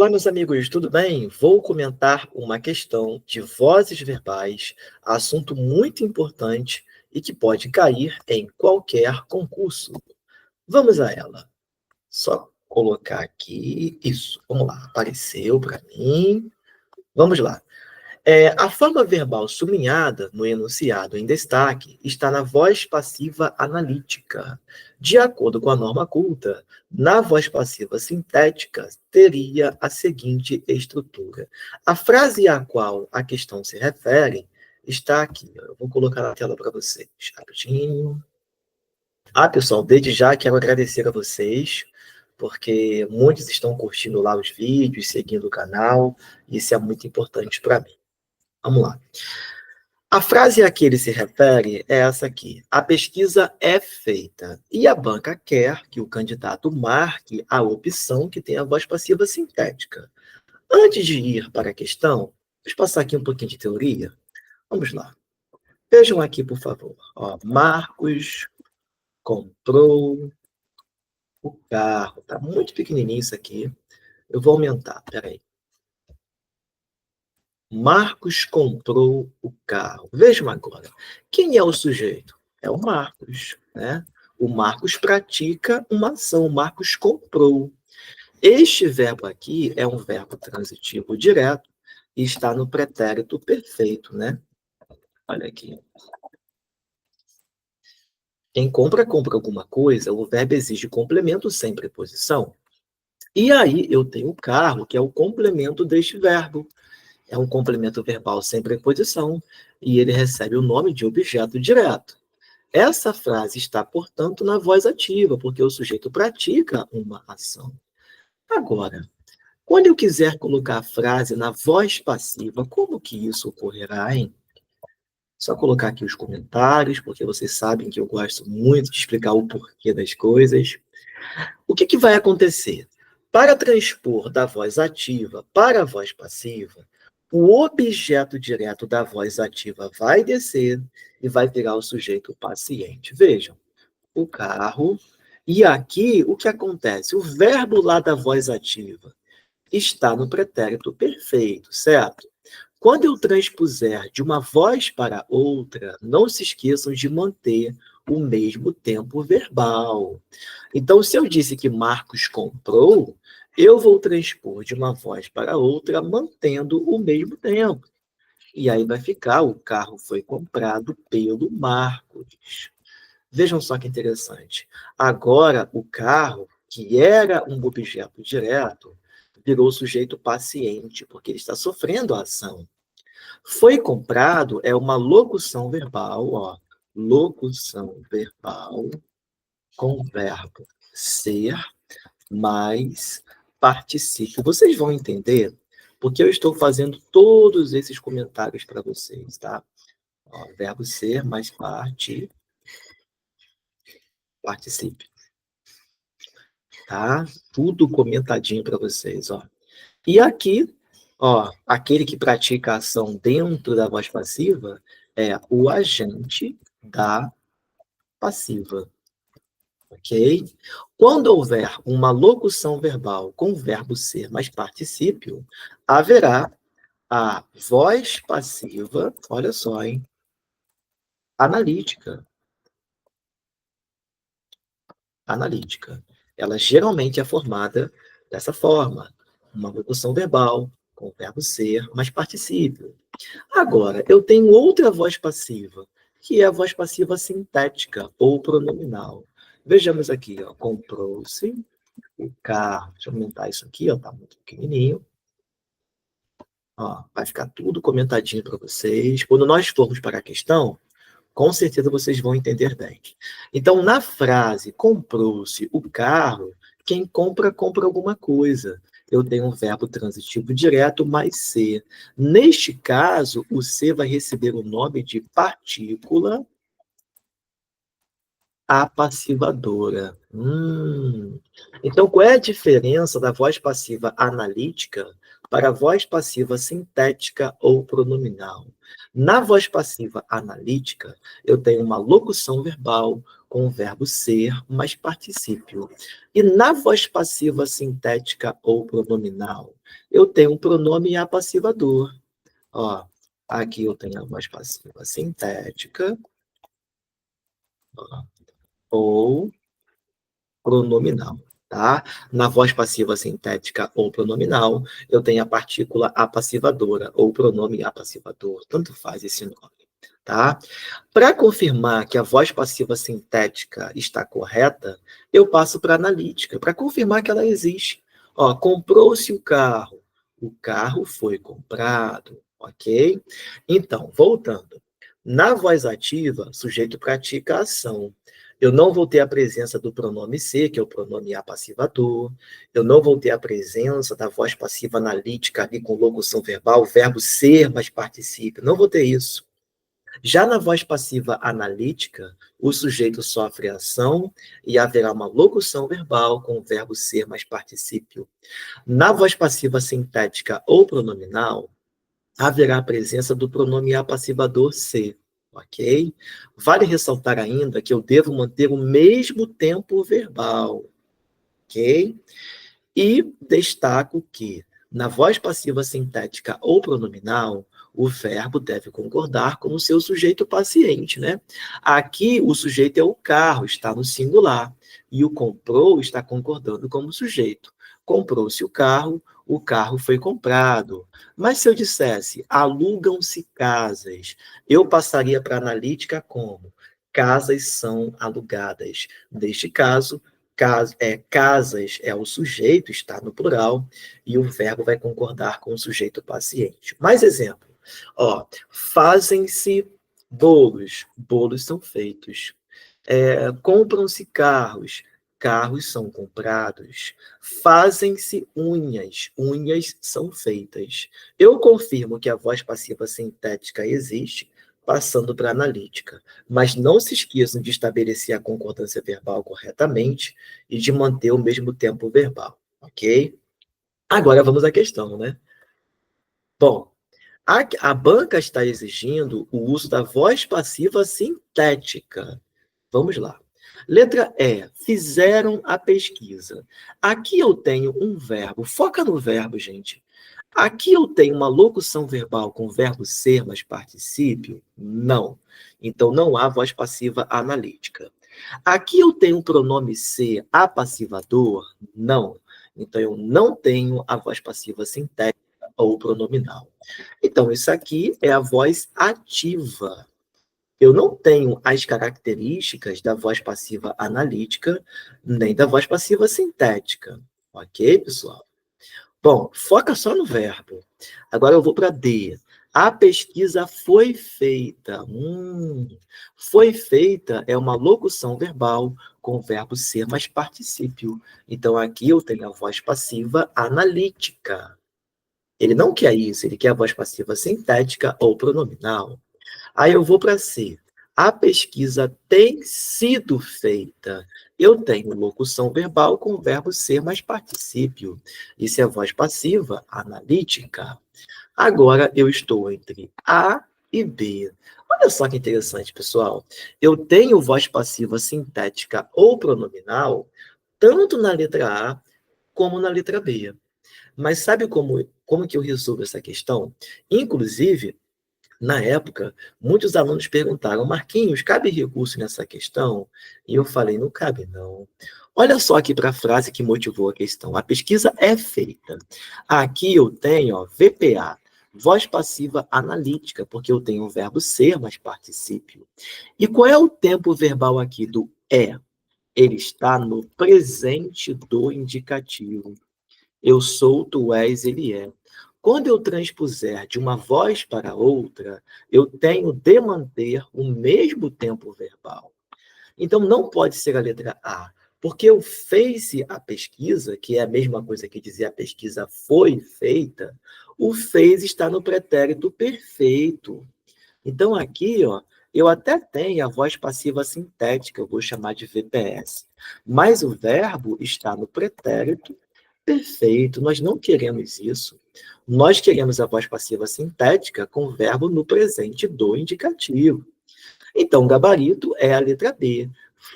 Olá, meus amigos, tudo bem? Vou comentar uma questão de vozes verbais, assunto muito importante e que pode cair em qualquer concurso. Vamos a ela. Só colocar aqui. Isso, vamos lá. Apareceu para mim. Vamos lá. A forma verbal sublinhada no enunciado em destaque está na voz passiva analítica. De acordo com a norma culta, na voz passiva sintética teria a seguinte estrutura. A frase a qual a questão se refere está aqui. Eu vou colocar na tela para vocês. Rapidinho. Pessoal, desde já quero agradecer a vocês, porque muitos estão curtindo lá os vídeos, seguindo o canal, e isso é muito importante para mim. Vamos lá. A frase a que ele se refere é essa aqui. A pesquisa é feita e a banca quer que o candidato marque a opção que tem a voz passiva sintética. Antes de ir para a questão, vamos passar aqui um pouquinho de teoria. Vamos lá. Vejam aqui, por favor. Marcos comprou o carro. Está muito pequenininho isso aqui. Eu vou aumentar, peraí. Marcos comprou o carro. Vejam agora. Quem é o sujeito? É o Marcos, né? O Marcos pratica uma ação. O Marcos comprou. Este verbo aqui é um verbo transitivo direto e está no pretérito perfeito, né? Olha aqui. Quem compra, compra alguma coisa. O verbo exige complemento sem preposição. E aí eu tenho o carro, que é o complemento deste verbo. É um complemento verbal sem preposição e ele recebe o nome de objeto direto. Essa frase está, portanto, na voz ativa, porque o sujeito pratica uma ação. Agora, quando eu quiser colocar a frase na voz passiva, como que isso ocorrerá, hein? Só colocar aqui os comentários, porque vocês sabem que eu gosto muito de explicar o porquê das coisas. O que vai acontecer? Para transpor da voz ativa para a voz passiva, o objeto direto da voz ativa vai descer e vai virar o sujeito paciente. Vejam, o carro. E aqui, o que acontece? O verbo lá da voz ativa está no pretérito perfeito, certo? Quando eu transpuser de uma voz para outra, não se esqueçam de manter o mesmo tempo verbal. Então, se eu disse que Marcos comprou, eu vou transpor de uma voz para outra, mantendo o mesmo tempo. E aí vai ficar, o carro foi comprado pelo Marcos. Vejam só que interessante. Agora, o carro, que era um objeto direto, virou sujeito paciente, porque ele está sofrendo a ação. Foi comprado é uma locução verbal, locução verbal com o verbo ser mais particípio. Vocês vão entender porque eu estou fazendo todos esses comentários para vocês, tá? Verbo ser mais particípio. Tá? Tudo comentadinho para vocês, E aqui, aquele que pratica a ação dentro da voz passiva é o agente da passiva. Ok? Quando houver uma locução verbal com o verbo ser mais particípio, haverá a voz passiva, olha só, hein? Analítica. Analítica. Ela geralmente é formada dessa forma, uma locução verbal com o verbo ser mais particípio. Agora, eu tenho outra voz passiva, que é a voz passiva sintética ou pronominal. Vejamos aqui, comprou-se o carro. Deixa eu aumentar isso aqui, tá muito pequenininho. Vai ficar tudo comentadinho para vocês. Quando nós formos para a questão, com certeza vocês vão entender bem. Então, na frase comprou-se o carro, quem compra, compra alguma coisa. Eu tenho um verbo transitivo direto mais ser. Neste caso, o ser vai receber o nome de partícula apassivadora. Então, qual é a diferença da voz passiva analítica para a voz passiva sintética ou pronominal? Na voz passiva analítica, eu tenho uma locução verbal com o verbo ser mais particípio. E na voz passiva sintética ou pronominal, eu tenho um pronome apassivador. Ó, aqui eu tenho a voz passiva sintética, ó, ou pronominal, tá? Na voz passiva sintética ou pronominal, eu tenho a partícula apassivadora ou pronome apassivador, tanto faz esse nome, tá? Para confirmar que a voz passiva sintética está correta, eu passo para a analítica, para confirmar que ela existe. Ó, comprou-se o carro foi comprado, ok? Então, voltando. Na voz ativa, o sujeito pratica a ação. Eu não vou ter a presença do pronome ser, que é o pronome apassivador. Eu não vou ter a presença da voz passiva analítica ali com locução verbal, o verbo ser mais particípio. Não vou ter isso. Já na voz passiva analítica, o sujeito sofre ação e haverá uma locução verbal com o verbo ser mais particípio. Na voz passiva sintética ou pronominal, haverá a presença do pronome apassivador ser, ok? Vale ressaltar ainda que eu devo manter o mesmo tempo verbal, ok? E destaco que, na voz passiva sintética ou pronominal, o verbo deve concordar com o seu sujeito paciente, né? Aqui, o sujeito é o carro, está no singular, e o comprou está concordando como sujeito. Comprou-se o carro foi comprado. Mas se eu dissesse, alugam-se casas, eu passaria para a analítica como? Casas são alugadas. Neste caso, casas é o sujeito, está no plural, e o verbo vai concordar com o sujeito paciente. Mais exemplo. Ó, fazem-se bolos, bolos são feitos. Compram-se carros, carros são comprados. Fazem-se unhas, unhas são feitas. Eu confirmo que a voz passiva sintética existe, passando para a analítica. Mas não se esqueçam de estabelecer a concordância verbal corretamente e de manter o mesmo tempo verbal, ok? Agora vamos à questão, né? Bom, a banca está exigindo o uso da voz passiva sintética. Vamos lá. Letra E. Fizeram a pesquisa. Aqui eu tenho um verbo. Foca no verbo, gente. Aqui eu tenho uma locução verbal com o verbo ser mais particípio? Não. Então não há voz passiva analítica. Aqui eu tenho um pronome ser apassivador? Não. Então eu não tenho a voz passiva sintética ou pronominal. Então isso aqui é a voz ativa. Eu não tenho as características da voz passiva analítica, nem da voz passiva sintética. Ok, pessoal? Bom, foca só no verbo. Agora eu vou para D. A pesquisa foi feita. Foi feita é uma locução verbal com o verbo ser mais particípio. Então, aqui eu tenho a voz passiva analítica. Ele não quer isso, ele quer a voz passiva sintética ou pronominal. Aí eu vou para C. A pesquisa tem sido feita. Eu tenho locução verbal com o verbo ser mais particípio. Isso é voz passiva analítica. Agora eu estou entre A e B. Olha só que interessante, pessoal. Eu tenho voz passiva sintética ou pronominal, tanto na letra A como na letra B. Mas sabe como que eu resolvo essa questão? Inclusive, na época, muitos alunos perguntaram, Marquinhos, cabe recurso nessa questão? E eu falei, não cabe não. Olha só aqui para a frase que motivou a questão. A pesquisa é feita. Aqui eu tenho VPA, voz passiva analítica, porque eu tenho o verbo ser mais particípio. E qual é o tempo verbal aqui do é? Ele está no presente do indicativo. Eu sou, tu és, ele é. Quando eu transpuser de uma voz para outra, eu tenho de manter o mesmo tempo verbal. Então, não pode ser a letra A, porque eu fez a pesquisa, que é a mesma coisa que dizer a pesquisa foi feita, o fez está no pretérito perfeito. Então, aqui, ó, eu até tenho a voz passiva sintética, eu vou chamar de VPS, mas o verbo está no pretérito perfeito, nós não queremos isso. Nós queremos a voz passiva sintética com verbo no presente do indicativo. Então, o gabarito é a letra B.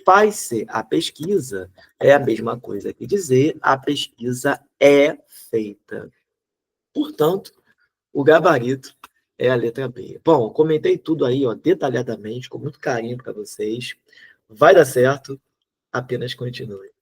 Faz-se a pesquisa é a mesma coisa que dizer a pesquisa é feita. Portanto, o gabarito é a letra B. Bom, comentei tudo aí, ó, detalhadamente, com muito carinho para vocês. Vai dar certo, apenas continue.